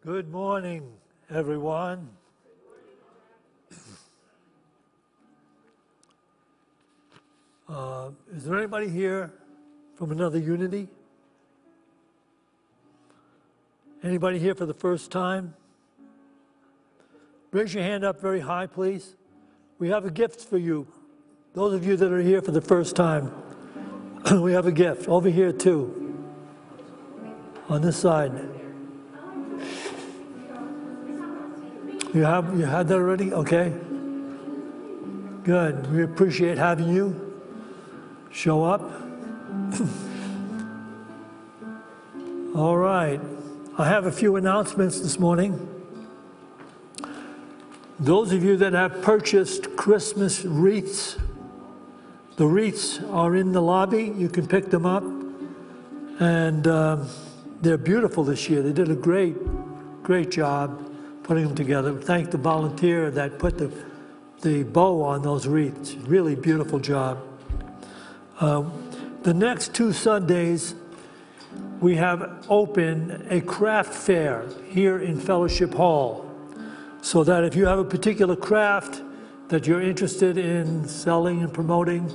Good morning, everyone. Is there anybody here from another Unity? Anybody here for the first time? Raise your hand up very high, please. We have a gift for you. Those of you that are here for the first time, we have a gift. Over here, too. On this side. You had that already? Okay. Good. We appreciate having you show up. All right. I have a few announcements this morning. Those of you that have purchased Christmas wreaths, the wreaths are in the lobby. You can pick them up. And they're beautiful this year. They did a great job putting them together. Thank the volunteer that put the bow on those wreaths. Really beautiful job. The next 2 Sundays, we have open a craft fair here in Fellowship Hall. So that if you have a particular craft that you're interested in selling and promoting,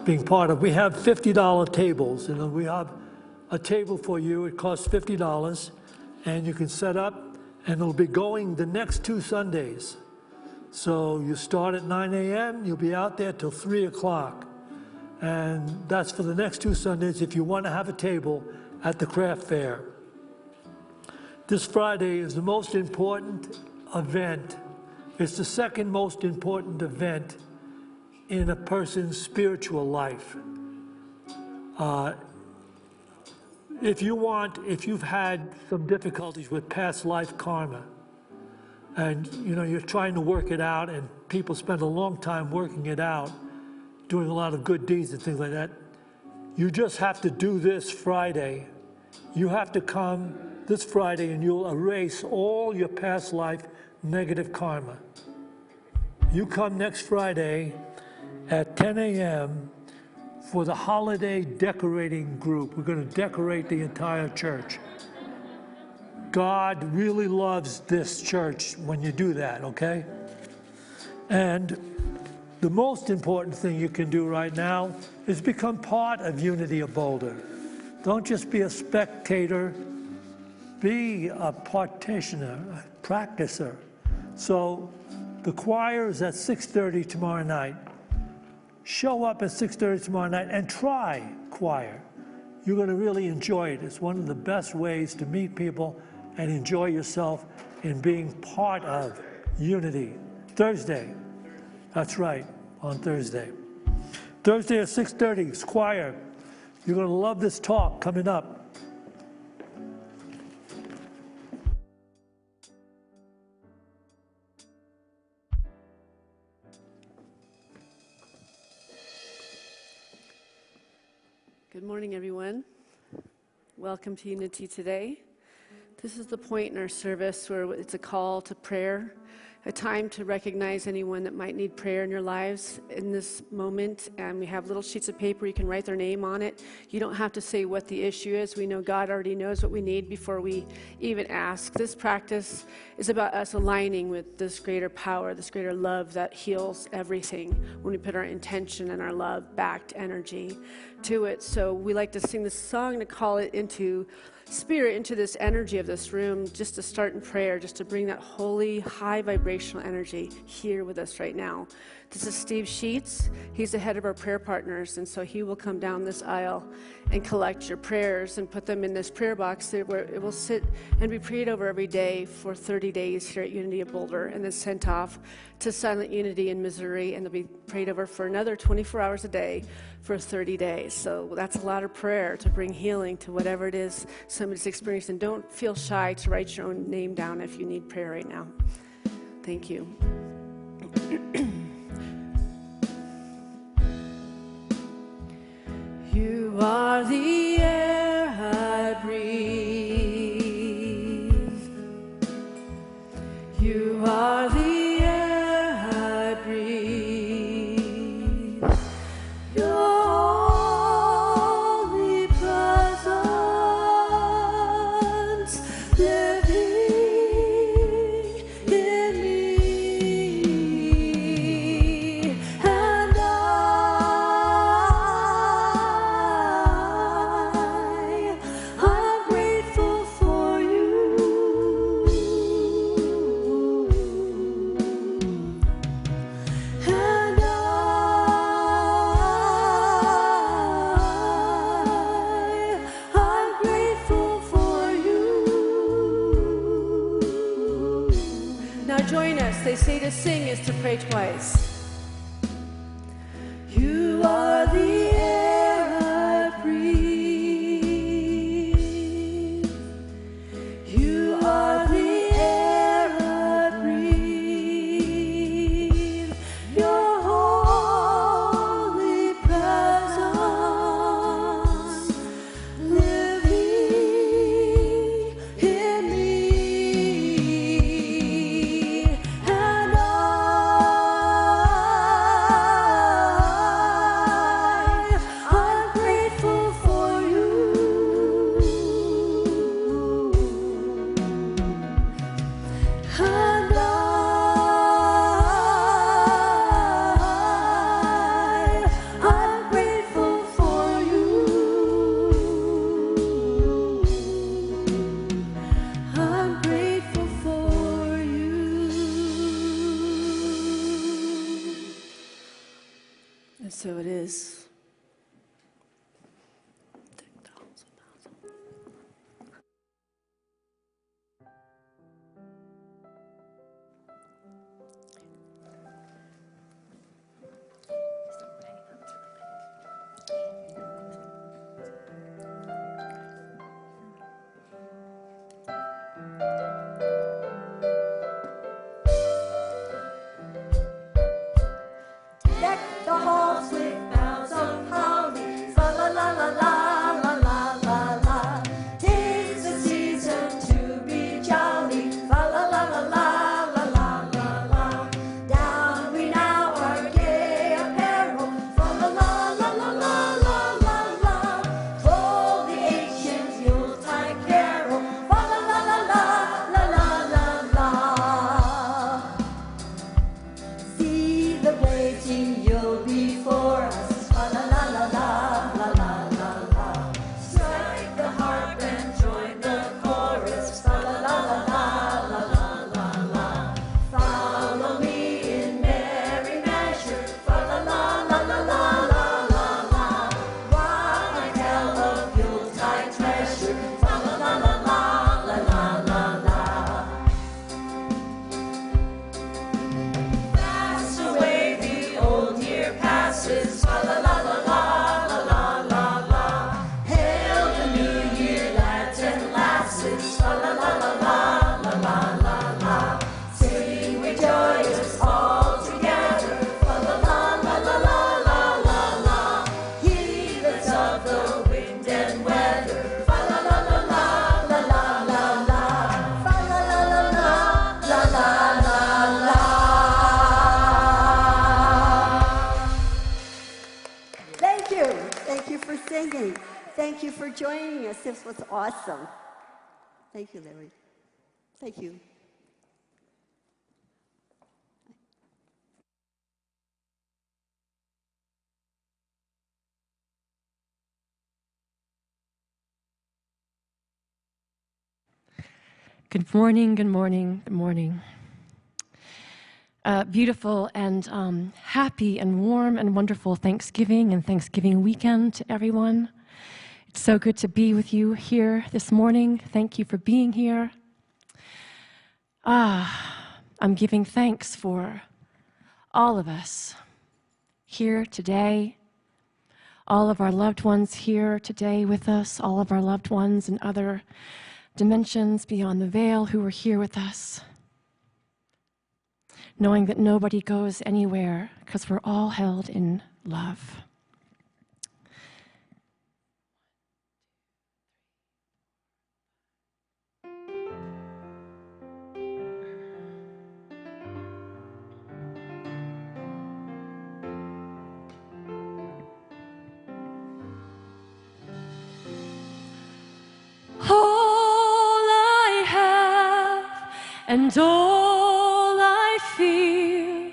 being part of, we have $50 tables. And we have a table for you. It costs $50, and you can set up, and it'll be going the next 2 Sundays. So you start at 9 a.m., you'll be out there till 3 o'clock. And that's for the next 2 Sundays if you want to have a table at the craft fair. This Friday is the most important event. It's the second most important event in a person's spiritual life. If you've had some difficulties with past life karma, and you're trying to work it out, and people spend a long time working it out, doing a lot of good deeds and things like that, you just have to do this Friday. You have to come this Friday and you'll erase all your past life negative karma. You come next Friday at 10 a.m. for the holiday decorating group. We're going to decorate the entire church. God really loves this church when you do that, okay? And the most important thing you can do right now is become part of Unity of Boulder. Don't just be a spectator, be a practitioner, a practicer. So the choir is at 6:30 tomorrow night. Show up at 6:30 tomorrow night and try choir. You're going to really enjoy it. It's one of the best ways to meet people and enjoy yourself in being part of Unity. Thursday. That's right, on Thursday. Thursday at 6:30, it's choir. You're going to love this talk coming up. Good morning, everyone. Welcome to Unity today. This is the point in our service where it's a call to prayer, a time to recognize anyone that might need prayer in your lives in this moment. And we have little sheets of paper. You can write their name on it. You don't have to say what the issue is. We know God already knows what we need before we even ask. This practice is about us aligning with this greater power, this greater love that heals everything when we put our intention and our love-backed energy to it. So we like to sing this song to call it into spirit, into this energy of this room, just to start in prayer, just to bring that holy, high vibrational energy here with us right now. This is Steve Sheets. He's the head of our prayer partners, and so he will come down this aisle and collect your prayers and put them in this prayer box where it will sit and be prayed over every day for 30 days here at Unity of Boulder, and then sent off to Silent Unity in Missouri, and they'll be prayed over for another 24 hours a day for 30 days. So that's a lot of prayer to bring healing to whatever it is somebody's experiencing. Don't feel shy to write your own name down if you need prayer right now. Thank you. You are the air I breathe. You are the air I breathe. Your omnipresence living join us. They say to sing is to pray twice. You are the air I breathe. You are the air I breathe. Your holy presence living in me. And I'm grateful for you. And I'm grateful for you. I'm grateful for you. And so it is. Deck the halls with boughs of holly, fa la la la la la la la la. 'Tis the season to be jolly, fa la la la la la la la la. Down we now our gay apparel, fa la la la la la la la la. Roll the ancient Yuletide carol, fa la la la la la la la la. See the blazing Yule before us, fa la la la la la la la la. Strike the harp and join the chorus, fa la la la la la la la la. Follow me in merry measure, fa la la la la la la la la. While I tell of Yuletide treasure, fa la la la la la la la la. Fast away the old year passes, fa la la la la la la la la. Hail the new year, lads and lasses, fa la la la la la la la la. Sing we joyous all together, fa la la la la la la la la. Heedless of the wind and weather, fa la la la la la la la la. Fa la la la la la la la la. Thank you. Thank you for singing. Thank you for joining us. This was awesome. Thank you, Larry. Thank you. Good morning, good morning, good morning. Beautiful and happy and warm and wonderful Thanksgiving and Thanksgiving weekend to everyone. It's so good to be with you here this morning. Thank you for being here. I'm giving thanks for all of us here today, all of our loved ones here today with us, all of our loved ones in other dimensions beyond the veil who are here with us, knowing that nobody goes anywhere because we're all held in love. All I have and all I feel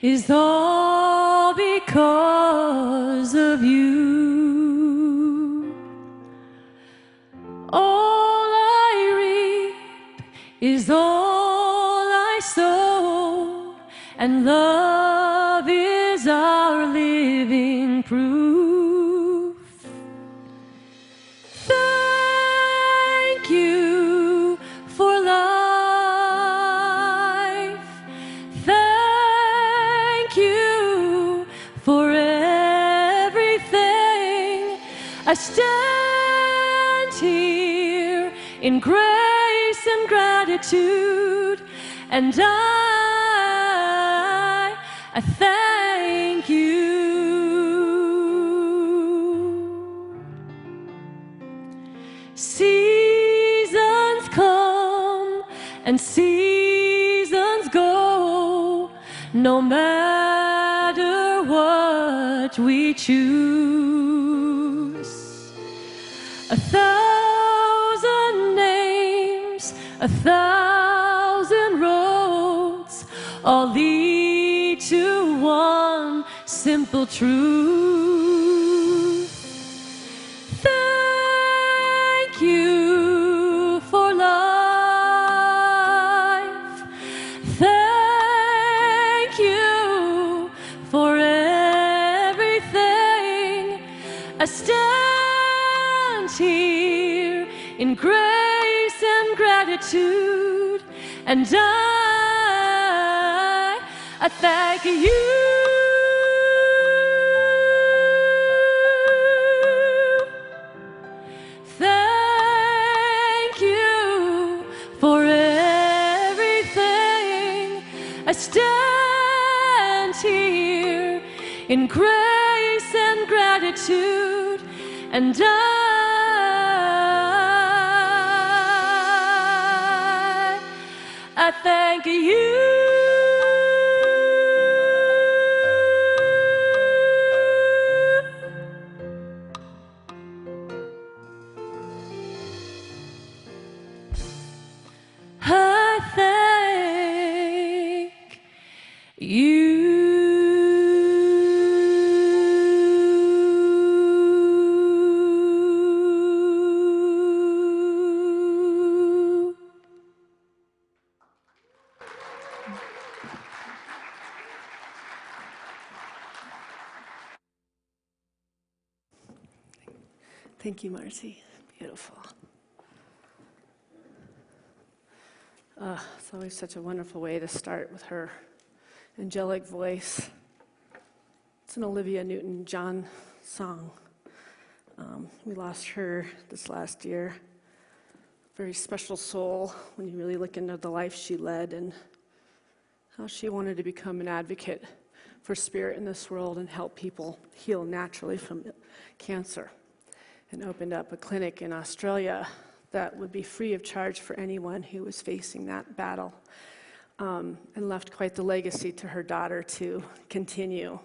is all because of you. All I reap is all I sow, and love is our living proof. Thank you for life. I stand here in grace and gratitude, and I thank you. Seasons come and seasons go, no matter what we choose. 1,000 names, 1,000 roads, all lead to one simple truth. Thank you for life. Thank you for everything. I stand here in grace and gratitude, and I thank you. Thank you for everything. I stand here in grace and gratitude, and I thank you. I thank you. Thank you, Marcy. Beautiful. It's always such a wonderful way to start with her angelic voice. It's an Olivia Newton-John song. We lost her this last year. Very special soul when you really look into the life she led and how she wanted to become an advocate for spirit in this world and help people heal naturally from cancer, and opened up a clinic in Australia that would be free of charge for anyone who was facing that battle, and left quite the legacy to her daughter to continue.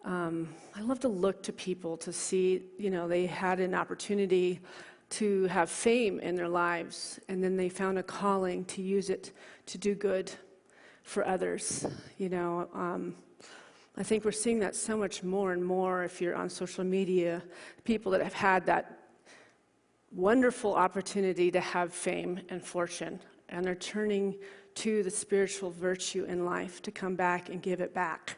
I love to look to people to see, they had an opportunity to have fame in their lives, and then they found a calling to use it to do good for others. I think we're seeing that so much more and more if you're on social media, people that have had that wonderful opportunity to have fame and fortune, and they're turning to the spiritual virtue in life to come back and give it back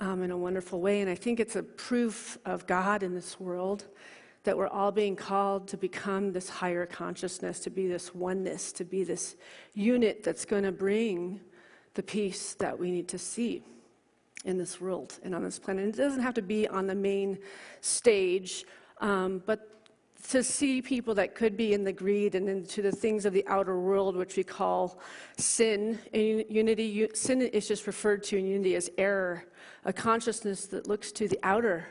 in a wonderful way. And I think it's a proof of God in this world that we're all being called to become this higher consciousness, to be this oneness, to be this unit that's going to bring the peace that we need to see in this world and on this planet. And it doesn't have to be on the main stage, but to see people that could be in the greed and into the things of the outer world, which we call sin. In unity, sin is just referred to in unity as error, a consciousness that looks to the outer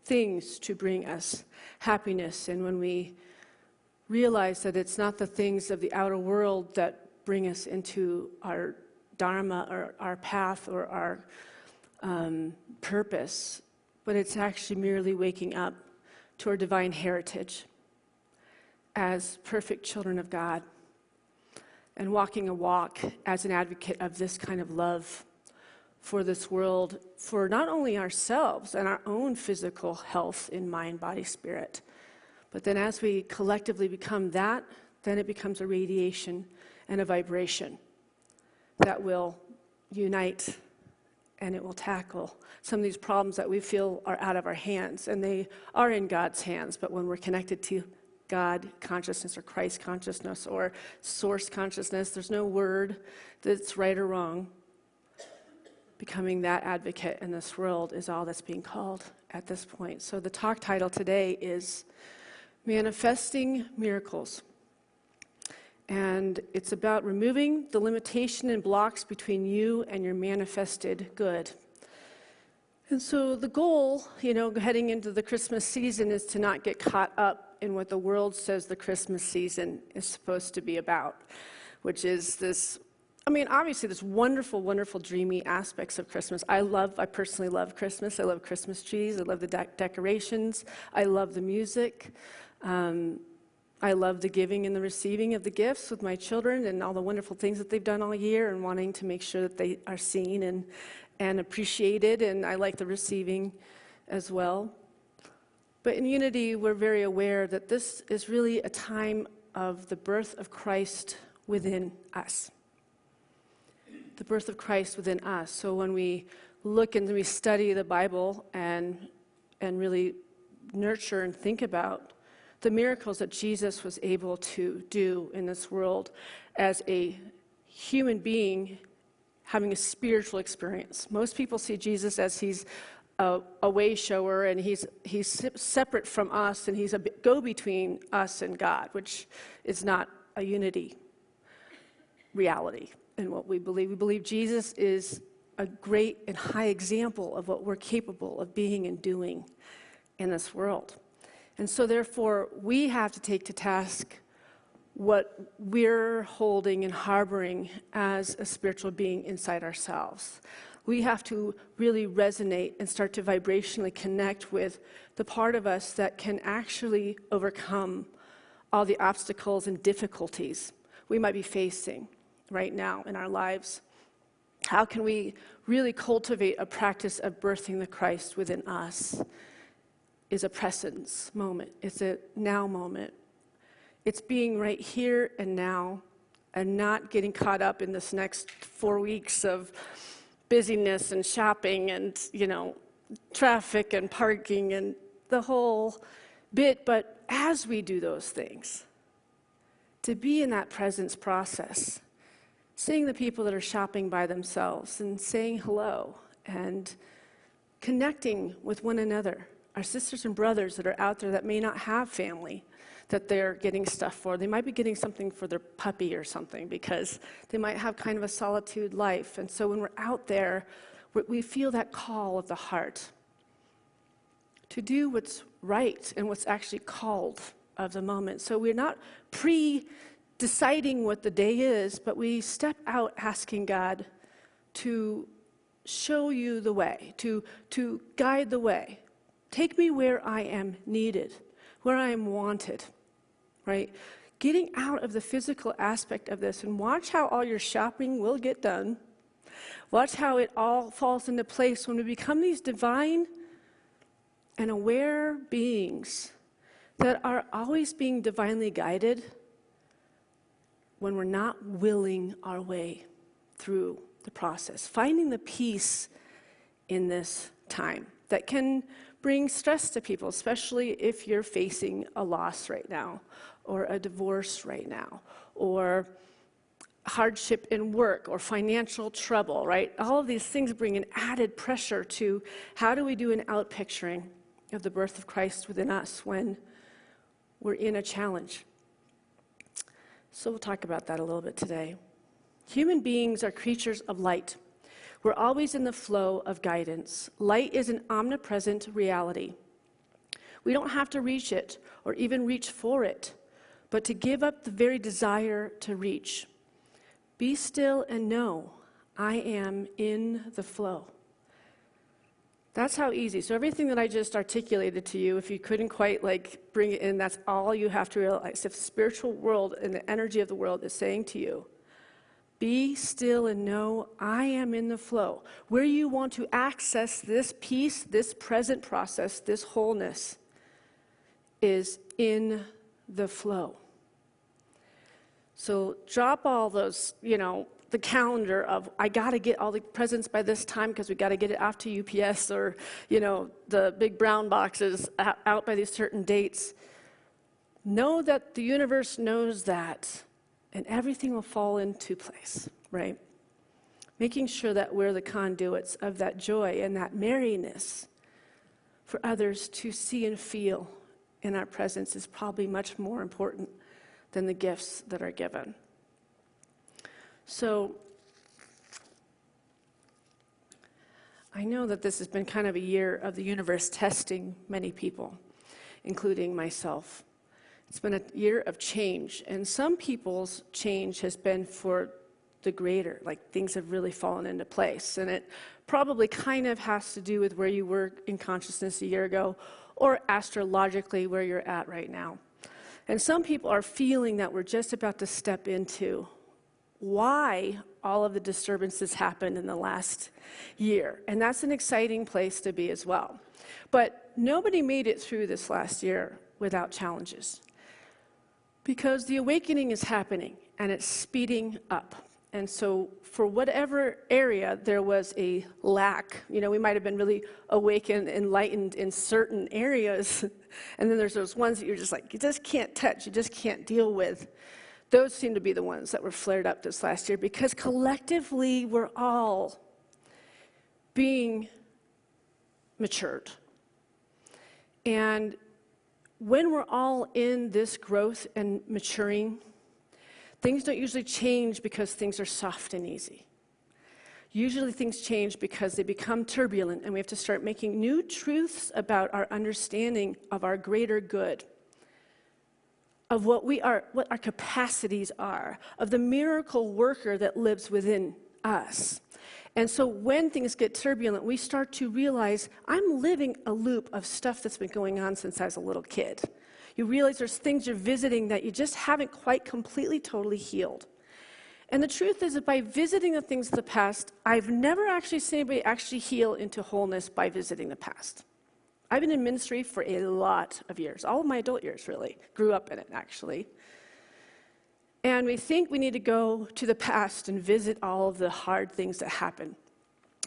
things to bring us happiness. And when we realize that it's not the things of the outer world that bring us into our dharma or our path or our purpose, but it's actually merely waking up to our divine heritage as perfect children of God and walking a walk as an advocate of this kind of love for this world, for not only ourselves and our own physical health in mind, body, spirit, but then as we collectively become that, then it becomes a radiation and a vibration that will unite, and it will tackle some of these problems that we feel are out of our hands, and they are in God's hands. But when we're connected to God consciousness or Christ consciousness or source consciousness, there's no word that's right or wrong. becoming that advocate in this world is all that's being called at this point. So the talk title today is Manifesting Miracles. And it's about removing the limitation and blocks between you and your manifested good. And so the goal, heading into the Christmas season is to not get caught up in what the world says the Christmas season is supposed to be about, which is this, obviously there's wonderful, wonderful, dreamy aspects of Christmas. I personally love Christmas. I love Christmas trees. I love the decorations. I love the music. I love the giving and the receiving of the gifts with my children and all the wonderful things that they've done all year and wanting to make sure that they are seen and appreciated, and I like the receiving as well. But in Unity, we're very aware that this is really a time of the birth of Christ within us. The birth of Christ within us. So when we look and we study the Bible and really nurture and think about the miracles that Jesus was able to do in this world as a human being having a spiritual experience. Most people see Jesus as he's a way shower and he's separate from us and he's a go-between us and God, which is not a unity reality in what we believe. We believe Jesus is a great and high example of what we're capable of being and doing in this world. And so therefore, we have to take to task what we're holding and harboring as a spiritual being inside ourselves. We have to really resonate and start to vibrationally connect with the part of us that can actually overcome all the obstacles and difficulties we might be facing right now in our lives. How can we really cultivate a practice of birthing the Christ within us? Is a presence moment. It's a now moment. It's being right here and now and not getting caught up in this next 4 weeks of busyness and shopping and, traffic and parking and the whole bit. But as we do those things, to be in that presence process, seeing the people that are shopping by themselves and saying hello and connecting with one another. Our sisters and brothers that are out there that may not have family that they're getting stuff for. They might be getting something for their puppy or something because they might have kind of a solitude life. And so when we're out there, we feel that call of the heart to do what's right and what's actually called of the moment. So we're not deciding what the day is, but we step out asking God to show you the way, to guide the way. Take me where I am needed, where I am wanted, right? Getting out of the physical aspect of this and watch how all your shopping will get done. Watch how it all falls into place when we become these divine and aware beings that are always being divinely guided when we're not willing our way through the process. Finding the peace in this time that can bring stress to people, especially if you're facing a loss right now, or a divorce right now, or hardship in work, or financial trouble, right? All of these things bring an added pressure to how do we do an out-picturing of the birth of Christ within us when we're in a challenge. So we'll talk about that a little bit today. Human beings are creatures of light. We're always in the flow of guidance. Light is an omnipresent reality. We don't have to reach it or even reach for it, but to give up the very desire to reach. Be still and know I am in the flow. That's how easy. So everything that I just articulated to you, if you couldn't quite bring it in, that's all you have to realize. If the spiritual world and the energy of the world is saying to you, be still and know I am in the flow. Where you want to access this peace, this present process, this wholeness is in the flow. So drop all those, the calendar of I got to get all the presents by this time because we got to get it off to UPS or, the big brown boxes out by these certain dates. Know that the universe knows that. And everything will fall into place, right? making sure that we're the conduits of that joy and that merriness for others to see and feel in our presence is probably much more important than the gifts that are given. So I know that this has been kind of a year of the universe testing many people, including myself. It's been a year of change, and some people's change has been for the greater, like things have really fallen into place. And it probably kind of has to do with where you were in consciousness a year ago, or astrologically where you're at right now. And some people are feeling that we're just about to step into why all of the disturbances happened in the last year. And that's an exciting place to be as well. But nobody made it through this last year without challenges, because the awakening is happening and it's speeding up. And so for whatever area there was a lack, we might have been really awakened, enlightened in certain areas, and then there's those ones that you're just like, you just can't touch, you just can't deal with. Those seem to be the ones that were flared up this last year, because collectively we're all being matured. And when we're all in this growth and maturing, things don't usually change because things are soft and easy. Usually things change because they become turbulent, and we have to start making new truths about our understanding of our greater good, of what our capacities are, of the miracle worker that lives within us. And so when things get turbulent, we start to realize, I'm living a loop of stuff that's been going on since I was a little kid. You realize there's things you're visiting that you just haven't quite completely, totally healed. And the truth is that by visiting the things of the past, I've never actually seen anybody actually heal into wholeness by visiting the past. I've been in ministry for a lot of years, all of my adult years really, grew up in it actually. And we think we need to go to the past and visit all of the hard things that happen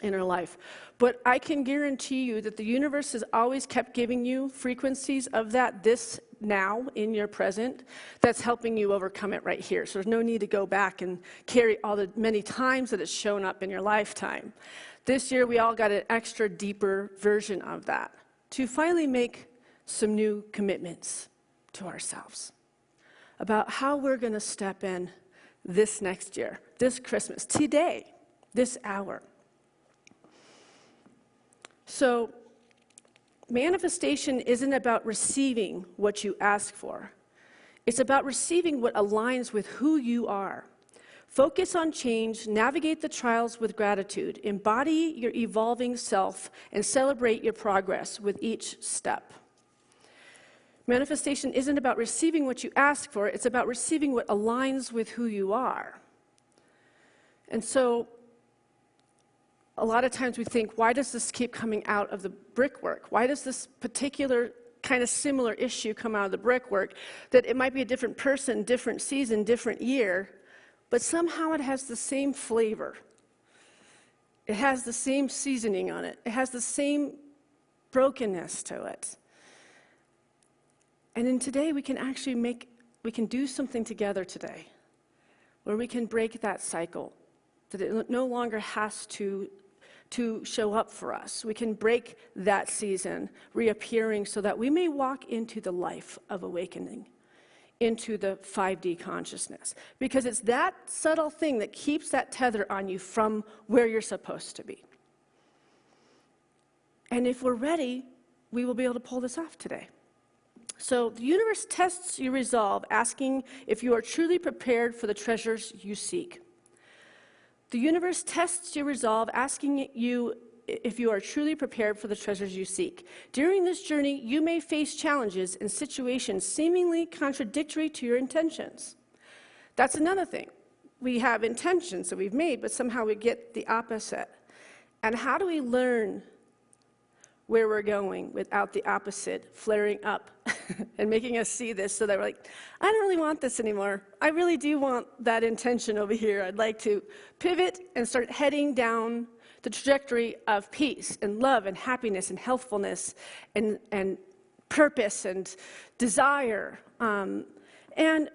in our life. But I can guarantee you that the universe has always kept giving you frequencies of that this now in your present that's helping you overcome it right here. So there's no need to go back and carry all the many times that it's shown up in your lifetime. This year we all got an extra deeper version of that to finally make some new commitments to ourselves about how we're going to step in this next year, this Christmas, today, this hour. So manifestation isn't about receiving what you ask for. It's about receiving what aligns with who you are. Focus on change, navigate the trials with gratitude, embody your evolving self, and celebrate your progress with each step. Manifestation isn't about receiving what you ask for, it's about receiving what aligns with who you are. And so, a lot of times we think, why does this keep coming out of the brickwork? Why does this particular kind of similar issue come out of the brickwork? That it might be a different person, different season, different year, but somehow it has the same flavor. It has the same seasoning on it. It has the same brokenness to it. And in today, we can actually do something together today where we can break that cycle, that it no longer has to show up for us. We can break that season reappearing so that we may walk into the life of awakening, into the 5D consciousness. Because it's that subtle thing that keeps that tether on you from where you're supposed to be. And if we're ready, we will be able to pull this off today. So the universe tests your resolve, asking if you are truly prepared for the treasures you seek. The universe tests your resolve, asking you if you are truly prepared for the treasures you seek. During this journey, you may face challenges and situations seemingly contradictory to your intentions. That's another thing. We have intentions that we've made, but somehow we get the opposite. And how do we learn where we're going without the opposite flaring up and making us see this so that we're like, I don't really want this anymore. I really do want that intention over here. I'd like to pivot and start heading down the trajectory of peace and love and happiness and healthfulness and purpose and desire. And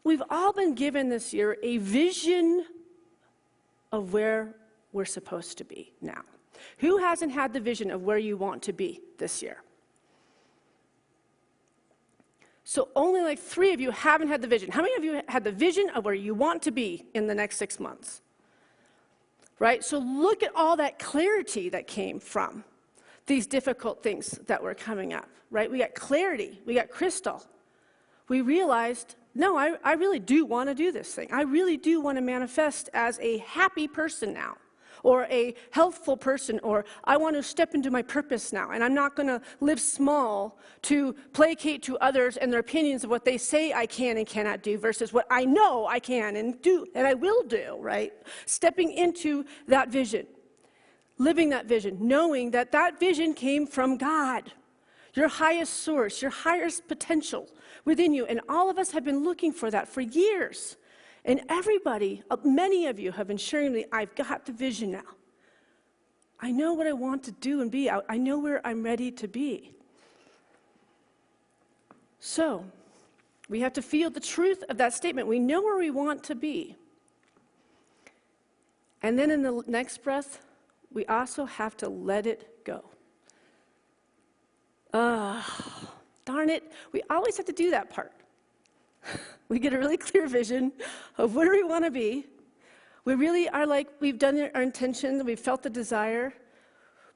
we've all been given this year a vision of where we're supposed to be now? Who hasn't had the vision of where you want to be this year? So only like 3 of you haven't had the vision. How many of you had the vision of where you want to be in the next 6 months? Right? So look at all that clarity that came from these difficult things that were coming up, right? We got clarity. We got crystal. We realized, no, I really do want to do this thing. I really do want to manifest as a happy person now, or a healthful person, or I want to step into my purpose now, and I'm not going to live small to placate to others and their opinions of what they say I can and cannot do versus what I know I can and do, and I will do, right? Stepping into that vision, living that vision, knowing that that vision came from God, your highest source, your highest potential within you, and all of us have been looking for that for years. And everybody, many of you have been sharing with me, I've got the vision now. I know what I want to do and be. I know where I'm ready to be. So, we have to feel the truth of that statement. We know where we want to be. And then in the next breath, we also have to let it go. Darn it, we always have to do that part. We get a really clear vision of where we want to be. We really are like, we've done our intention, we've felt the desire.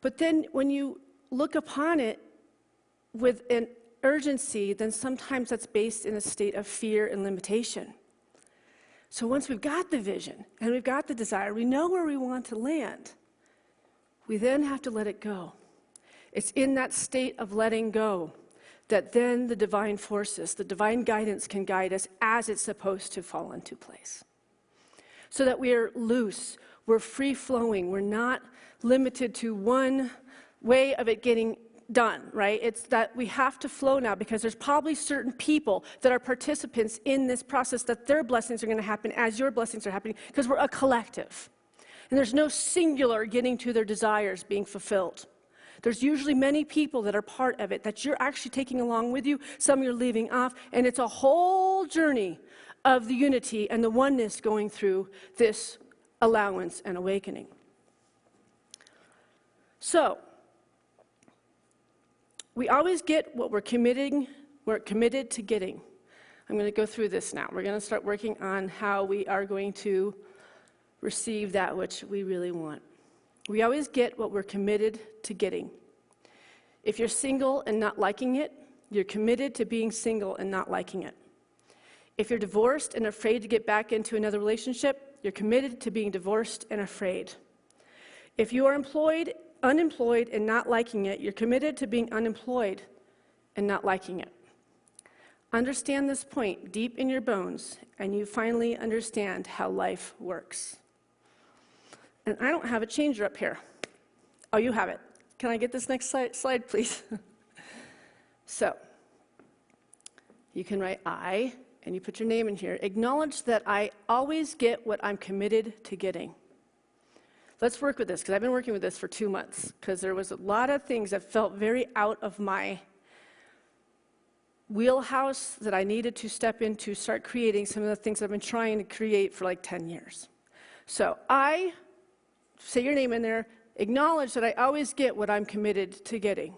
But then when you look upon it with an urgency, then sometimes that's based in a state of fear and limitation. So once we've got the vision and we've got the desire, we know where we want to land. We then have to let it go. It's in that state of letting go that then the divine forces, the divine guidance can guide us as it's supposed to fall into place. So that we are loose, we're free-flowing, we're not limited to one way of it getting done, right? It's that we have to flow now because there's probably certain people that are participants in this process that their blessings are going to happen as your blessings are happening because we're a collective. And there's no singular getting to their desires being fulfilled. There's usually many people that are part of it that you're actually taking along with you, some you're leaving off, and it's a whole journey of the unity and the oneness going through this allowance and awakening. So, we always get what we're committed to getting. I'm going to go through this now. We're going to start working on how we are going to receive that which we really want. We always get what we're committed to getting. If you're single and not liking it, you're committed to being single and not liking it. If you're divorced and afraid to get back into another relationship, you're committed to being divorced and afraid. If you are unemployed and not liking it, you're committed to being unemployed and not liking it. Understand this point deep in your bones, and you finally understand how life works. And I don't have a changer up here. Oh, you have it. Can I get this next slide, please? So, you can write I, and you put your name in here. Acknowledge that I always get what I'm committed to getting. Let's work with this, because I've been working with this for 2 months, because there was a lot of things that felt very out of my wheelhouse that I needed to step into, start creating some of the things I've been trying to create for like 10 years. So I, say your name in there, acknowledge that I always get what I'm committed to getting.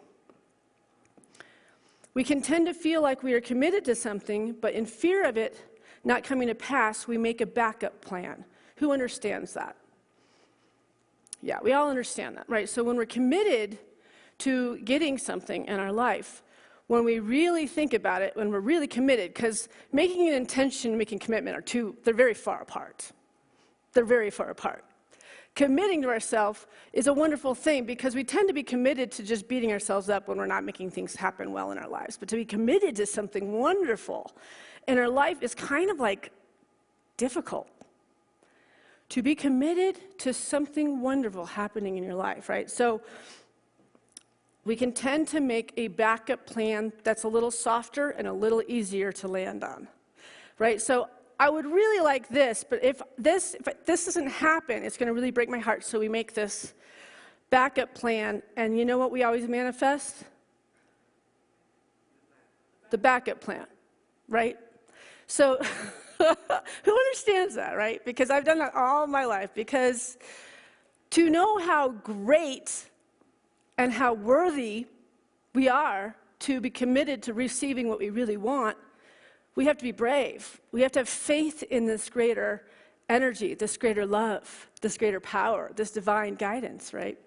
We can tend to feel like we are committed to something, but in fear of it not coming to pass, we make a backup plan. Who understands that? Yeah, we all understand that, right? So when we're committed to getting something in our life, when we really think about it, when we're really committed, because making an intention and making commitment are they're very far apart. They're very far apart. Committing to ourselves is a wonderful thing because we tend to be committed to just beating ourselves up when we're not making things happen well in our lives. But to be committed to something wonderful in our life is kind of like difficult. To be committed to something wonderful happening in your life, right? So we can tend to make a backup plan that's a little softer and a little easier to land on, right? So I would really like this, but if this doesn't happen, it's going to really break my heart. So we make this backup plan, and you know what we always manifest? The backup plan, right? So who understands that, right? Because I've done that all my life, because To know how great and how worthy we are to be committed to receiving what we really want, we have to be brave. We have to have faith in this greater energy, this greater love, this greater power, this divine guidance, right?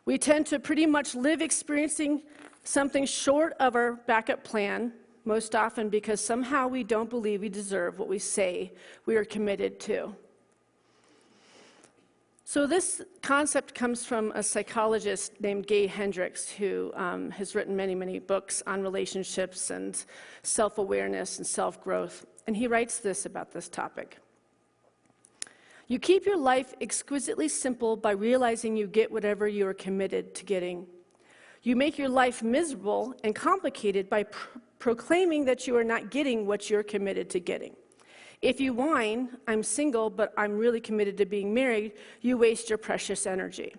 We tend to pretty much live experiencing something short of our backup plan, most often because somehow we don't believe we deserve what we say we are committed to. So this concept comes from a psychologist named Gay Hendricks, who has written many, many books on relationships and self-awareness and self-growth. And he writes this about this topic. You keep your life exquisitely simple by realizing you get whatever you are committed to getting. You make your life miserable and complicated by proclaiming that you are not getting what you're committed to getting. If you whine, I'm single, but I'm really committed to being married, you waste your precious energy.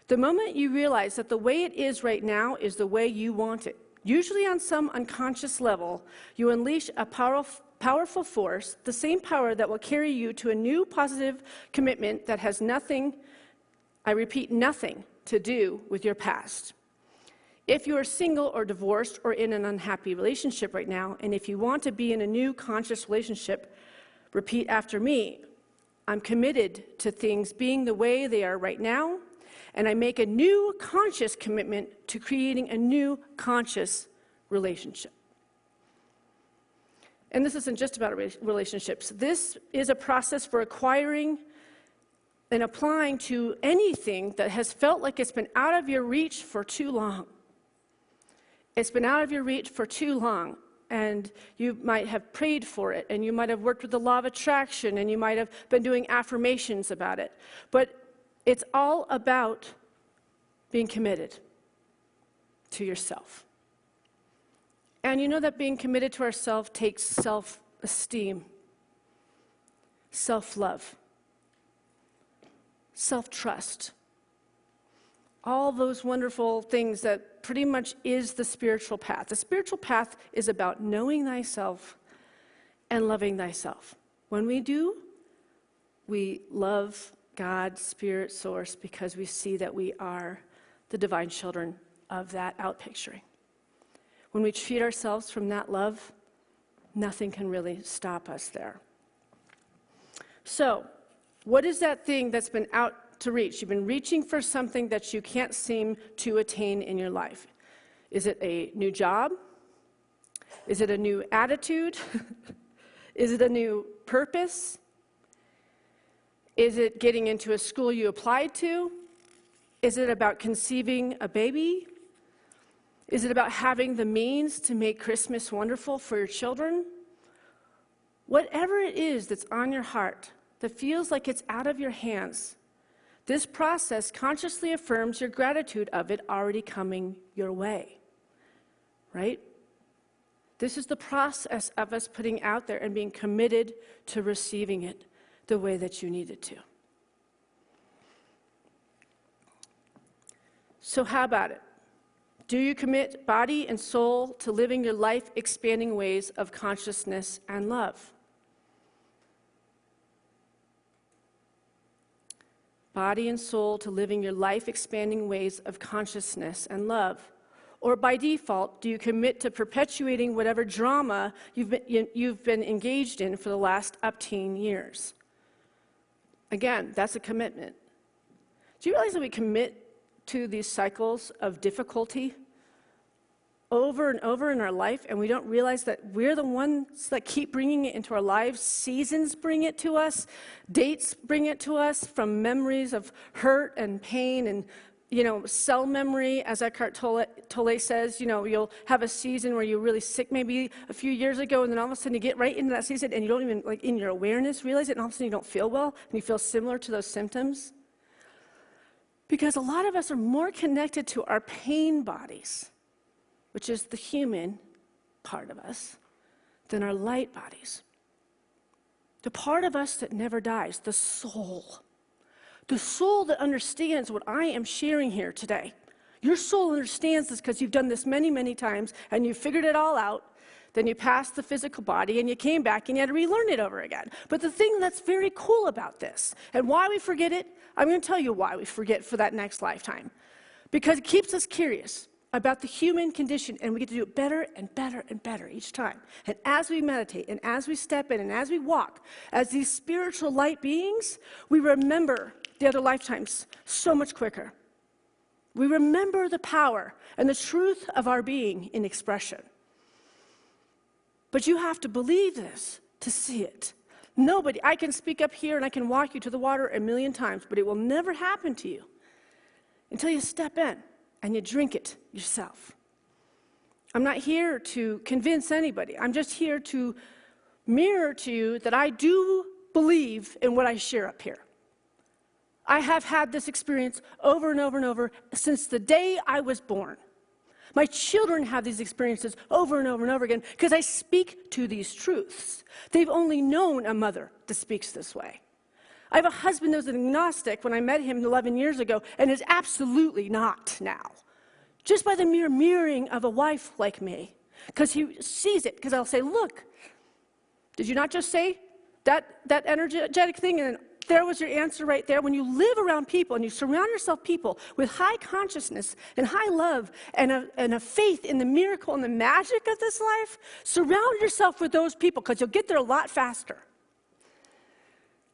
The moment you realize that the way it is right now is the way you want it, usually on some unconscious level, you unleash a powerful force, the same power that will carry you to a new positive commitment that has nothing, I repeat, nothing to do with your past. If you are single or divorced or in an unhappy relationship right now, and if you want to be in a new conscious relationship, repeat after me. I'm committed to things being the way they are right now, and I make a new conscious commitment to creating a new conscious relationship. And this isn't just about relationships. This is a process for acquiring and applying to anything that has felt like it's been out of your reach for too long. It's been out of your reach for too long. And you might have prayed for it, and you might have worked with the law of attraction, and you might have been doing affirmations about it. But it's all about being committed to yourself. And you know that being committed to ourselves takes self-esteem, self-love, self-trust. All those wonderful things that pretty much is the spiritual path. The spiritual path is about knowing thyself and loving thyself. When we do, we love God, Spirit, Source, because we see that we are the divine children of that outpicturing. When we treat ourselves from that love, nothing can really stop us there. So, what is that thing that's been out to reach? You've been reaching for something that you can't seem to attain in your life. Is it a new job? Is it a new attitude? Is it a new purpose? Is it getting into a school you applied to? Is it about conceiving a baby? Is it about having the means to make Christmas wonderful for your children? Whatever it is that's on your heart that feels like it's out of your hands, this process consciously affirms your gratitude of it already coming your way, right? This is the process of us putting out there and being committed to receiving it the way that you need it to. So how about it? Do you commit body and soul to living your life-expanding ways of consciousness and love? Body and soul to living your life-expanding ways of consciousness and love? Or by default, do you commit to perpetuating whatever drama you've been engaged in for the last 18 years? Again, that's a commitment. Do you realize that we commit to these cycles of difficulty over and over in our life, and we don't realize that we're the ones that keep bringing it into our lives? Seasons bring it to us, dates bring it to us, from memories of hurt and pain and, cell memory, as Eckhart Tolle says. You'll have a season where you're really sick maybe a few years ago, and then all of a sudden you get right into that season and you don't even, in your awareness, realize it, and all of a sudden you don't feel well, and you feel similar to those symptoms. Because a lot of us are more connected to our pain bodies, which is the human part of us, than our light bodies. The part of us that never dies, the soul. The soul that understands what I am sharing here today. Your soul understands this because you've done this many, many times, and you've figured it all out, Then you passed the physical body and you came back and you had to relearn it over again. But the thing that's very cool about this and why we forget it, I'm going to tell you why we forget for that next lifetime. Because it keeps us curious about the human condition, and we get to do it better and better and better each time. And as we meditate and as we step in and as we walk as these spiritual light beings, we remember the other lifetimes so much quicker. We remember the power and the truth of our being in expression. But you have to believe this to see it. Nobody, I can speak up here and I can walk you to the water a million times, but it will never happen to you until you step in and you drink it yourself. I'm not here to convince anybody. I'm just here to mirror to you that I do believe in what I share up here. I have had this experience over and over and over since the day I was born. My children have these experiences over and over and over again because I speak to these truths. They've only known a mother that speaks this way. I have a husband that was an agnostic when I met him 11 years ago and is absolutely not now. Just by the mere mirroring of a wife like me. Because he sees it. Because I'll say, look, did you not just say that energetic thing? And there was your answer right there. When you live around people and you surround yourself people with high consciousness and high love and a faith in the miracle and the magic of this life, surround yourself with those people because you'll get there a lot faster.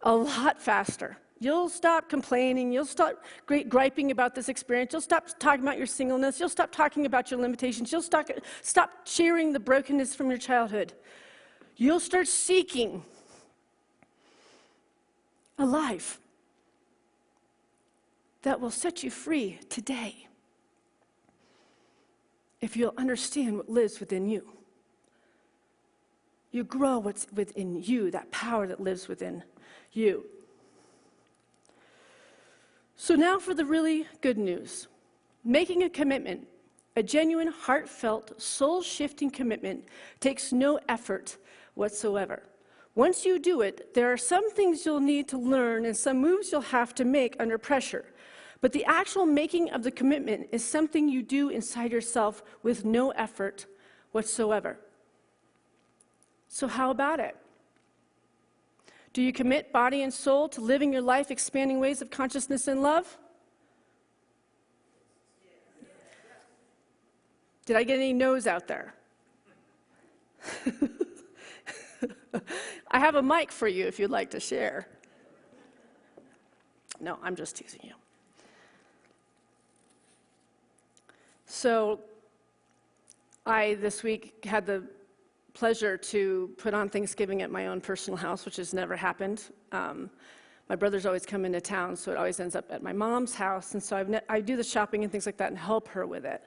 A lot faster. You'll stop complaining. You'll stop griping about this experience. You'll stop talking about your singleness. You'll stop talking about your limitations. You'll stop sharing the brokenness from your childhood. You'll start seeking a life that will set you free today if you'll understand what lives within you. You grow what's within you, that power that lives within you. So now for the really good news. Making a commitment, a genuine, heartfelt, soul-shifting commitment, takes no effort whatsoever. Once you do it, there are some things you'll need to learn and some moves you'll have to make under pressure. But the actual making of the commitment is something you do inside yourself with no effort whatsoever. So how about it? Do you commit body and soul to living your life expanding ways of consciousness and love? Did I get any no's out there? I have a mic for you if you'd like to share. No, I'm just teasing you. So I, this week, had the pleasure to put on Thanksgiving at my own personal house, which has never happened. My brothers always come into town, so it always ends up at my mom's house. And so I do the shopping and things like that and help her with it.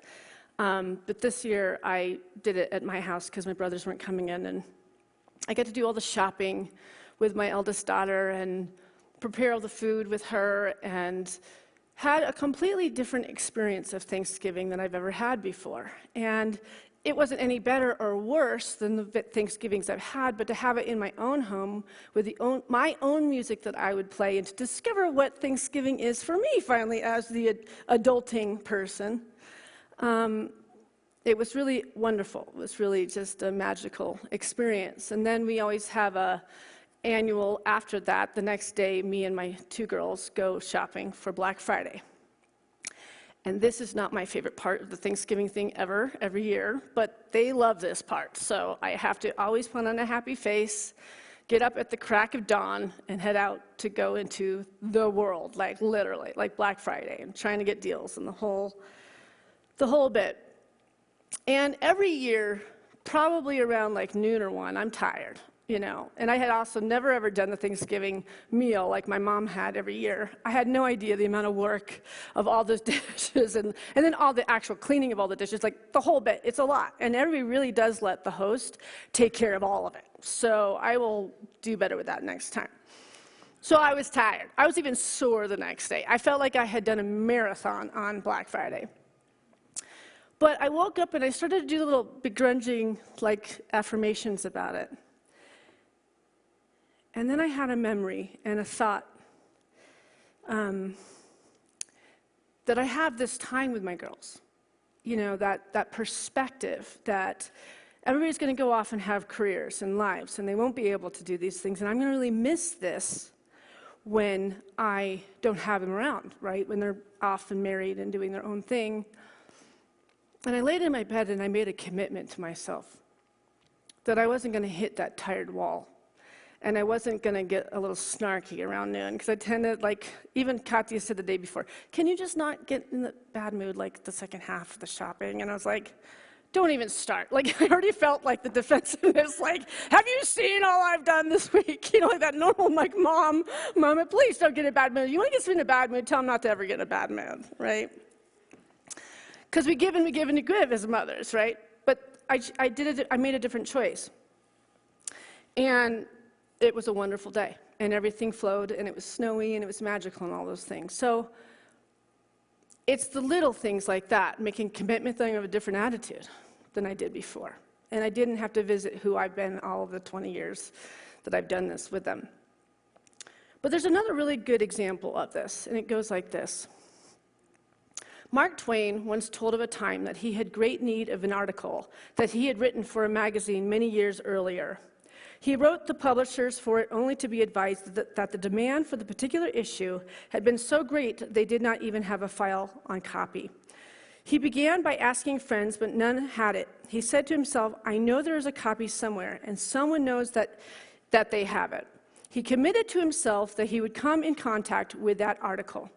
But this year, I did it at my house because my brothers weren't coming in, and I get to do all the shopping with my eldest daughter and prepare all the food with her, and had a completely different experience of Thanksgiving than I've ever had before. And it wasn't any better or worse than the Thanksgivings I've had, but to have it in my own home with my own music that I would play, and to discover what Thanksgiving is for me finally as the adulting person. It was really wonderful. It was really just a magical experience. And then we always have a annual, after that, the next day, me and my two girls go shopping for Black Friday. And this is not my favorite part of the Thanksgiving thing ever, every year, but they love this part. So I have to always put on a happy face, get up at the crack of dawn, and head out to go into the world, like literally, like Black Friday, and trying to get deals and the whole bit. And every year, probably around like noon or 1, I'm tired, you know. And I had also never ever done the Thanksgiving meal like my mom had every year. I had no idea the amount of work of all those dishes and then all the actual cleaning of all the dishes, like the whole bit. It's a lot. And everybody really does let the host take care of all of it. So I will do better with that next time. So I was tired. I was even sore the next day. I felt like I had done a marathon on Black Friday. But I woke up and I started to do little begrudging, like, affirmations about it. And then I had a memory and a thought that I have this time with my girls. You know, that perspective that Everybody's going to go off and have careers and lives, and they won't be able to do these things. And I'm going to really miss this when I don't have them around, right? When they're off and married and doing their own thing. And I laid in my bed and I made a commitment to myself that I wasn't going to hit that tired wall. And I wasn't going to get a little snarky around noon, because I tended, like, even Katya said the day before, can you just not get in the bad mood like the second half of the shopping? And I was like, don't even start. Like, I already felt like the defensiveness, like, have you seen all I've done this week? You know, like that normal, like, mom moment, please don't get in a bad mood. You want to get someone in a bad mood, tell them not to ever get in a bad mood, right? Because we give and we give and we give as mothers, right? But I made a different choice. And it was a wonderful day, and everything flowed, and it was snowy, and it was magical, and all those things. So it's the little things like that, making commitment that I have a different attitude than I did before. And I didn't have to visit who I've been all of the 20 years that I've done this with them. But there's another really good example of this, and it goes like this. Mark Twain once told of a time that he had great need of an article that he had written for a magazine many years earlier. He wrote the publishers for it only to be advised that the demand for the particular issue had been so great they did not even have a file on copy. He began by asking friends, but none had it. He said to himself, I know there is a copy somewhere, and someone knows that they have it. He committed to himself that he would come in contact with that article.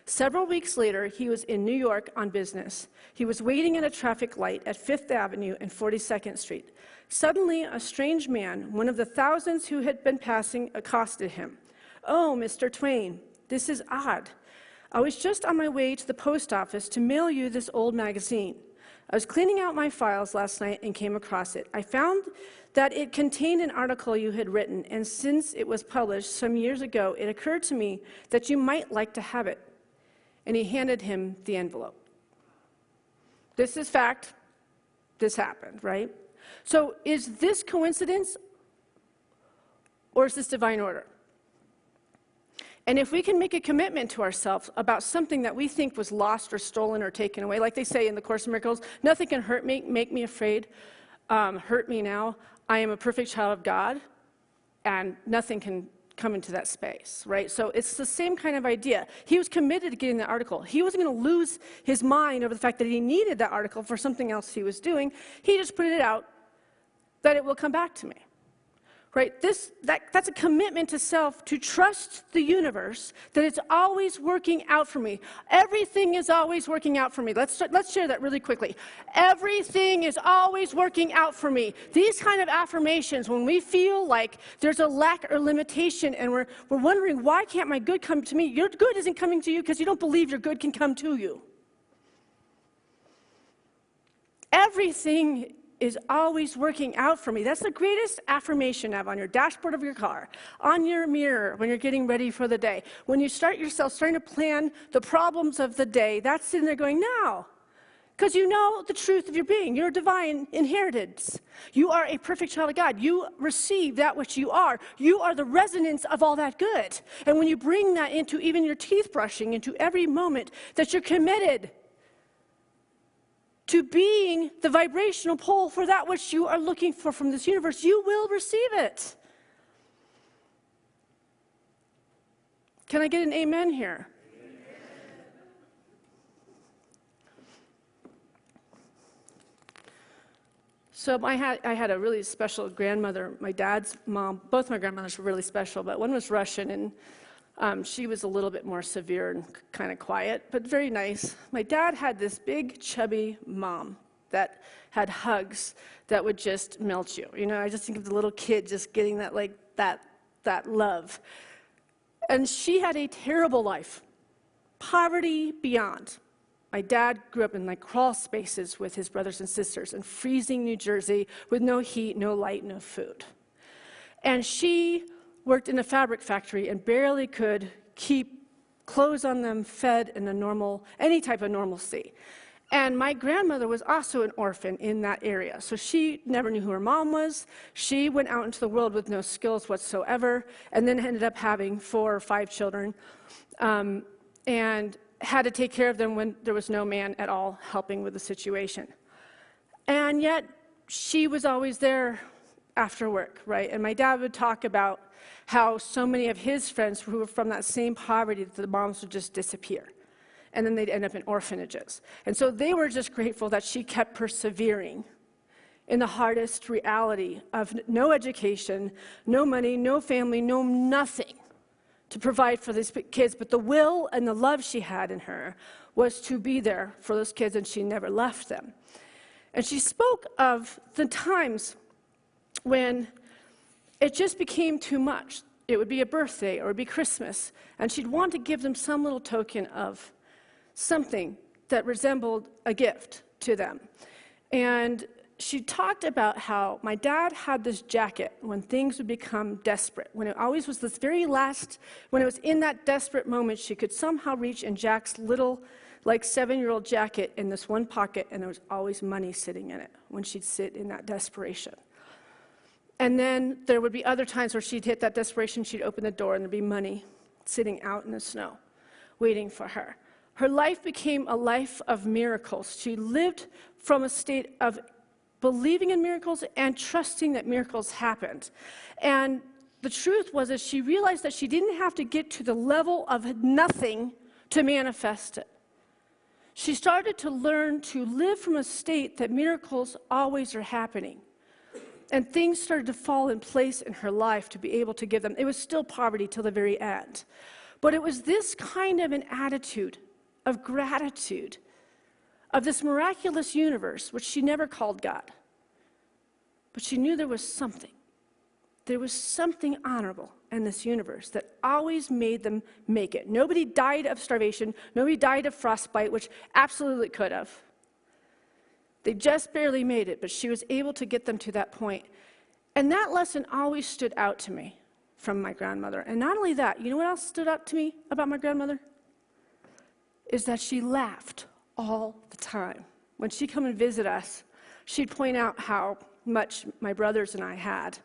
Several weeks later, he was in New York on business. He was waiting at a traffic light at 5th Avenue and 42nd Street. Suddenly, a strange man, one of the thousands who had been passing, accosted him. Oh, Mr. Twain, this is odd. I was just on my way to the post office to mail you this old magazine. I was cleaning out my files last night and came across it. I found that it contained an article you had written, and since it was published some years ago, it occurred to me that you might like to have it. And he handed him the envelope. This is fact. This happened, right? So is this coincidence, or is this divine order? And if we can make a commitment to ourselves about something that we think was lost or stolen or taken away, like they say in the Course in Miracles, nothing can hurt me, make me afraid, hurt me now. I am a perfect child of God, and nothing can come into that space, right? So it's the same kind of idea. He was committed to getting the article. He wasn't going to lose his mind over the fact that he needed that article for something else he was doing. He just put it out that it will come back to me, right? That's a commitment to self, to trust the universe, that it's always working out for me. Everything is always working out for me. Let's share that really quickly. Everything is always working out for me. These kind of affirmations, when we feel like there's a lack or limitation and we're wondering, why can't my good come to me? Your good isn't coming to you because you don't believe your good can come to you. Everything is always working out for me. That's the greatest affirmation to have on your dashboard of your car, on your mirror when you're getting ready for the day. When you start yourself starting to plan the problems of the day, that's sitting there going, now. Because you know the truth of your being. You're a divine inheritance. You are a perfect child of God. You receive that which you are. You are the resonance of all that good. And when you bring that into even your teeth brushing, into every moment that you're committed to being the vibrational pole for that which you are looking for from this universe, you will receive it. Can I get an amen here? So I had a really special grandmother. My dad's mom, both my grandmothers were really special, but one was Russian, and she was a little bit more severe and kind of quiet, but very nice. My dad had this big, chubby mom that had hugs that would just melt you. You know, I just think of the little kid just getting that, like, that love. And she had a terrible life, poverty beyond. My dad grew up in, like, crawl spaces with his brothers and sisters in freezing New Jersey with no heat, no light, no food. And she worked in a fabric factory and barely could keep clothes on them, fed in any type of normalcy. And my grandmother was also an orphan in that area. So she never knew who her mom was. She went out into the world with no skills whatsoever, and then ended up having 4 or 5 children, and had to take care of them when there was no man at all helping with the situation. And yet, she was always there after work, right? And my dad would talk about how so many of his friends who were from that same poverty, that the moms would just disappear. And then they'd end up in orphanages. And so they were just grateful that she kept persevering in the hardest reality of no education, no money, no family, no nothing to provide for these kids. But the will and the love she had in her was to be there for those kids, and she never left them. And she spoke of the times when it just became too much. It would be a birthday or it would be Christmas, and she'd want to give them some little token of something that resembled a gift to them. And she talked about how my dad had this jacket when things would become desperate, when it always was this very last, when it was in that desperate moment, she could somehow reach in Jack's little, like 7-year-old jacket in this one pocket, and there was always money sitting in it when she'd sit in that desperation. And then there would be other times where she'd hit that desperation, she'd open the door, and there'd be money sitting out in the snow, waiting for her. Her life became a life of miracles. She lived from a state of believing in miracles and trusting that miracles happened. And the truth was that she realized that she didn't have to get to the level of nothing to manifest it. She started to learn to live from a state that miracles always are happening. And things started to fall in place in her life to be able to give them. It was still poverty till the very end. But it was this kind of an attitude of gratitude, of this miraculous universe, which she never called God. But she knew there was something. There was something honorable in this universe that always made them make it. Nobody died of starvation. Nobody died of frostbite, which absolutely could have. They just barely made it, but she was able to get them to that point. And that lesson always stood out to me from my grandmother. And not only that, you know what else stood out to me about my grandmother? Is that she laughed all the time. When she'd come and visit us, she'd point out how much my brothers and I had.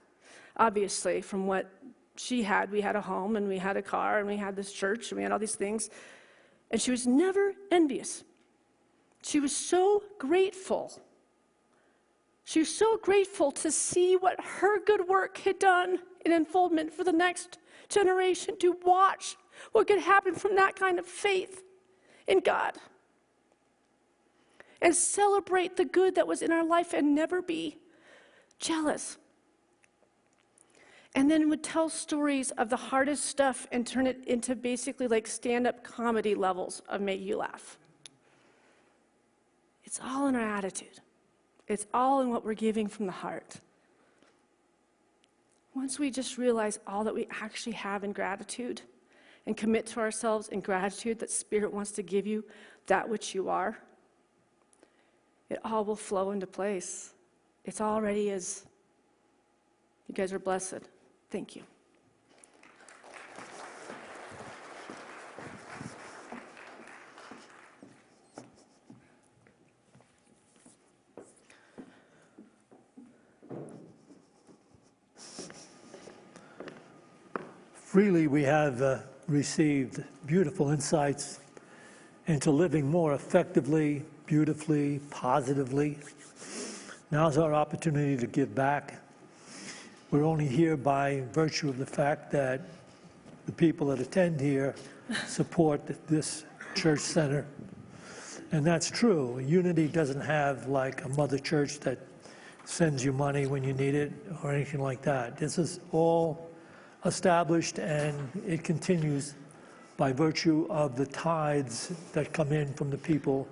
Obviously, from what she had, we had a home, and we had a car, and we had this church, and we had all these things. And she was never envious. She was so grateful. She was so grateful to see what her good work had done in unfoldment for the next generation, to watch what could happen from that kind of faith in God. And celebrate the good that was in our life and never be jealous. And then would tell stories of the hardest stuff and turn it into basically like stand-up comedy levels of make you laugh. It's all in our attitude. It's all in what we're giving from the heart. Once we just realize all that we actually have in gratitude and commit to ourselves in gratitude that Spirit wants to give you that which you are, it all will flow into place. It already is. You guys are blessed. Thank you. Freely we have received beautiful insights into living more effectively, beautifully, positively. Now's our opportunity to give back. We're only here by virtue of the fact that the people that attend here support this church center. And that's true. Unity doesn't have like a mother church that sends you money when you need it or anything like that. This is all established, and it continues by virtue of the tithes that come in from the people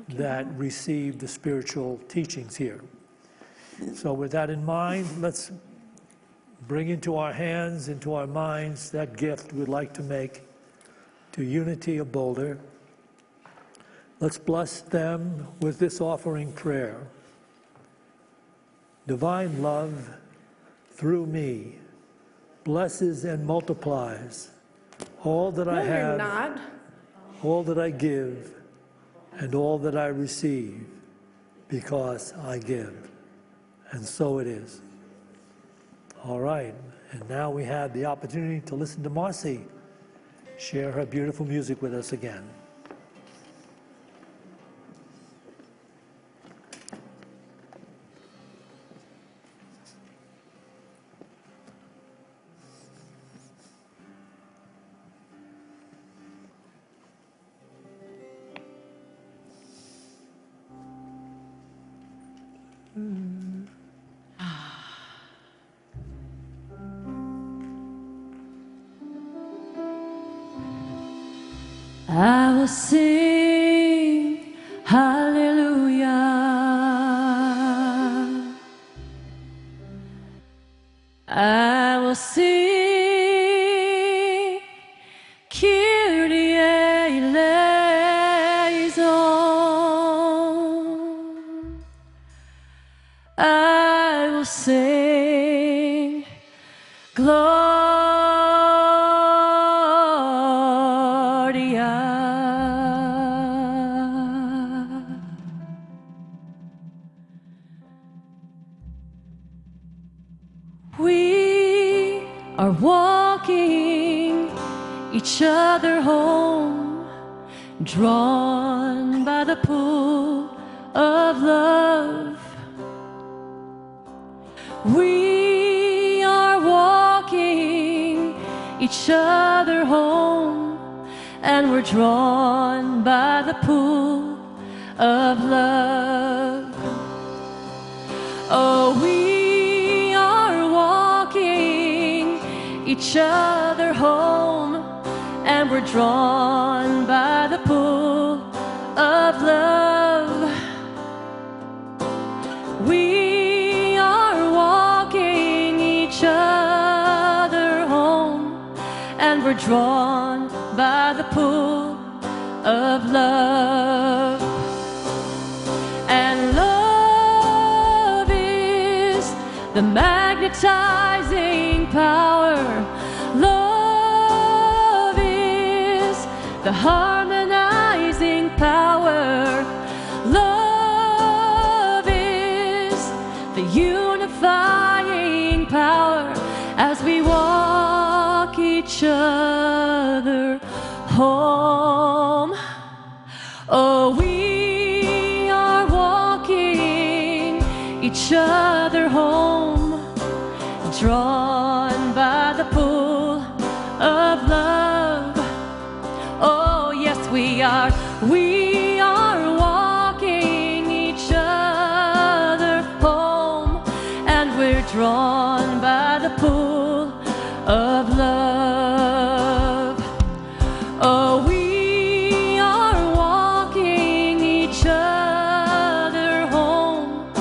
that receive the spiritual teachings here. So with that in mind, let's bring into our hands, into our minds, that gift we'd like to make to Unity of Boulder. Let's bless them with this offering prayer. Divine love, through me, blesses and multiplies all that I have, all that I give, and all that I receive, because I give. And so it is. All right, and now we have the opportunity to listen to Marcy share her beautiful music with us again. I will sing hallelujah. I will sing Kyrie eleison. I will sing Gloria. We are walking each other home, drawn by the pull of love. We are walking each other home, and we're drawn by the pull of love. Oh, we are walking each other home, and we're drawn by the pull of love. We are walking each other home, and we're drawn by the pull of love. And love is the magnetizing power. Love is the harmonizing power. Love is the unifying power as we walk each other home. Oh, we are walking each other home, drawn by the pull of love. Oh, yes, we are. We are walking each other home, and we're drawn by the pull of love. Oh, we are walking each other home,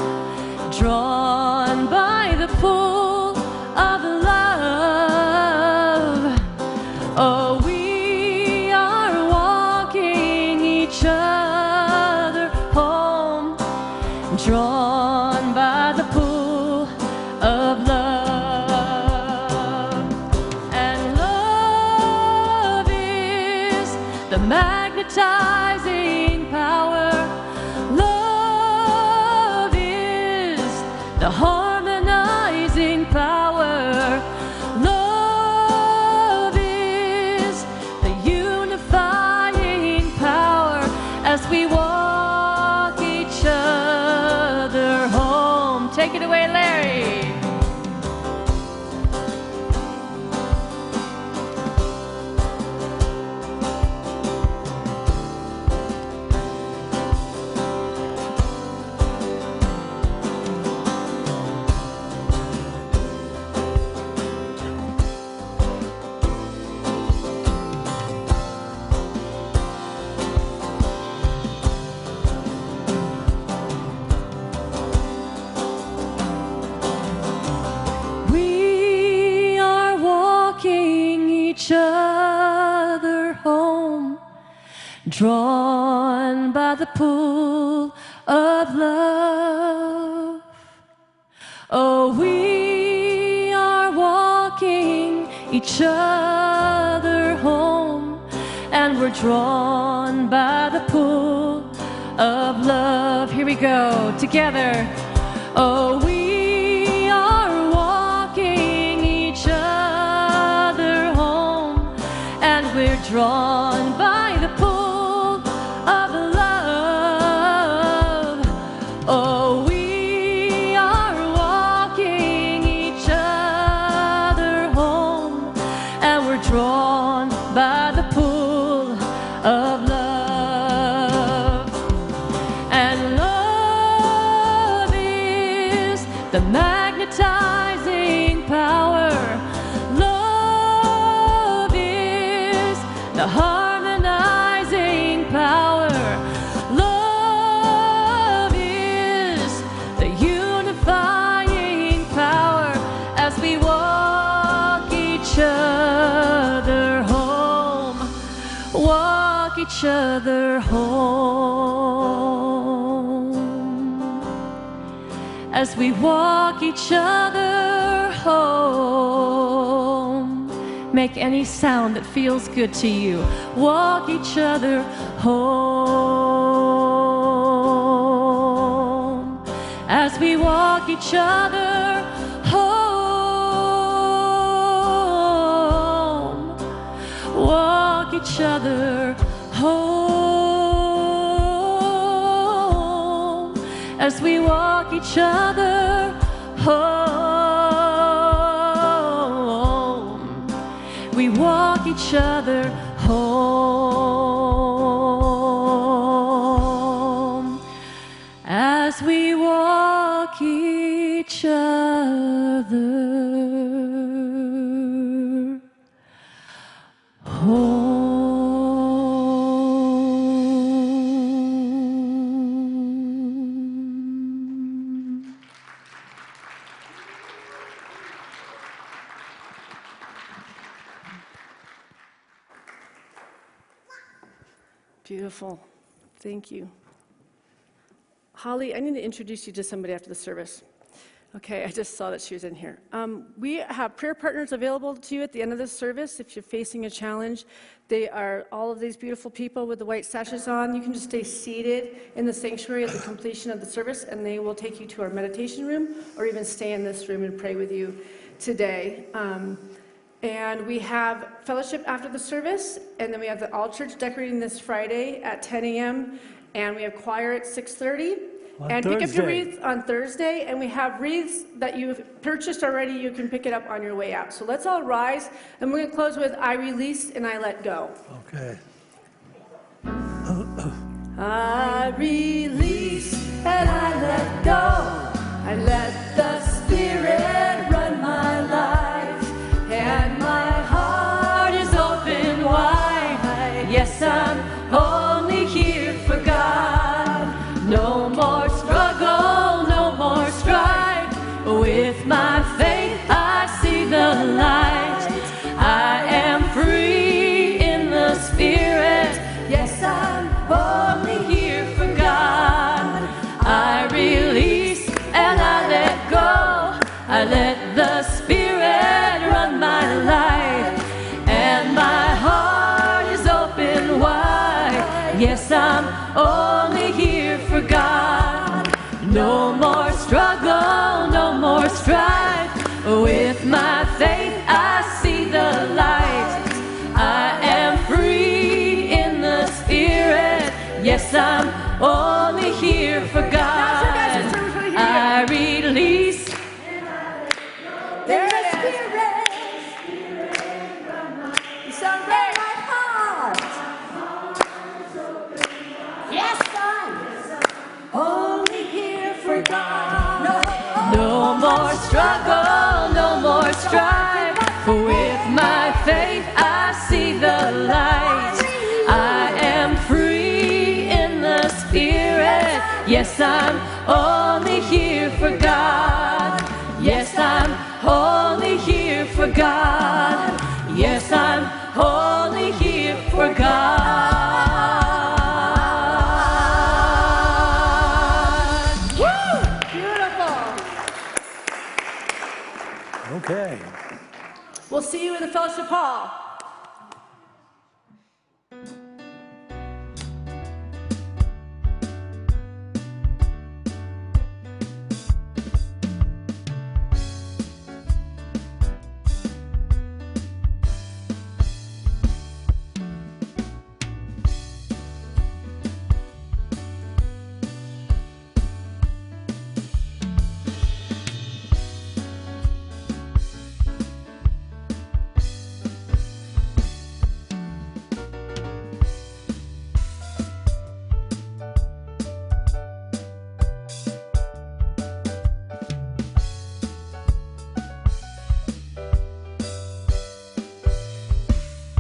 drawn by the pull of love. Oh, we are walking each other home, drawn by the pull of love. And love is the magnetizing power. Love is the harmonizing power. Love is the unifying power as we walk each other home. Take it away, Larry. We are walking each other home, drawn by the pull of love. Oh, we are walking each other home, and we're drawn by the pull of love. Here we go, together. Oh, we are walking each other home, and we're drawn by the pull of love. Oh, we are walking each other home, and we're drawn by the pull of love. And love is the magnetizing power. Love is the harmonizing each other home, as we walk each other home. Make any sound that feels good to you. Walk each other home, as we walk each other home. Walk each other home, as we walk each other home. We walk each other home, as we walk each other home. Beautiful. Thank you. Holly, I need to introduce you to somebody after the service. Okay, I just saw that she was in here. We have prayer partners available to you at the end of the service if you're facing a challenge. They are all of these beautiful people with the white sashes on. You can just stay seated in the sanctuary at the completion of the service, and they will take you to our meditation room, or even stay in this room and pray with you today. And we have fellowship after the service, and then we have the all church decorating this Friday at 10 a.m., and we have choir at 6:30. And pick up your wreaths on Thursday, and we have wreaths that you've purchased already. You can pick it up on your way out. So let's all rise, and we're going to close with I release and I let go. Okay. I release and I let go. I let the Spirit run my life, and my heart is open wide. Yes, I'm only here for God. No more struggle, no more strife. With my faith, I see the light. I am free in the Spirit. Yes, I'm only here for God. I release and I let go. I let the Spirit run my life, and my heart is open wide. Yes, I'm only here for God. No more struggle, no more strife. With my faith, I see the light. I am free in the Spirit. Yes, I'm only here for God. I release. There's a Spirit. You sound great. My heart. Yes, I'm only here for God. No more struggle, no more strife. With my faith, I see the light. I am free in the Spirit. Yes, I'm only here for God. Yes, I'm only here for God. Yes, I'm only here for God. Woo! Beautiful. Okay. We'll see you in the fellowship hall.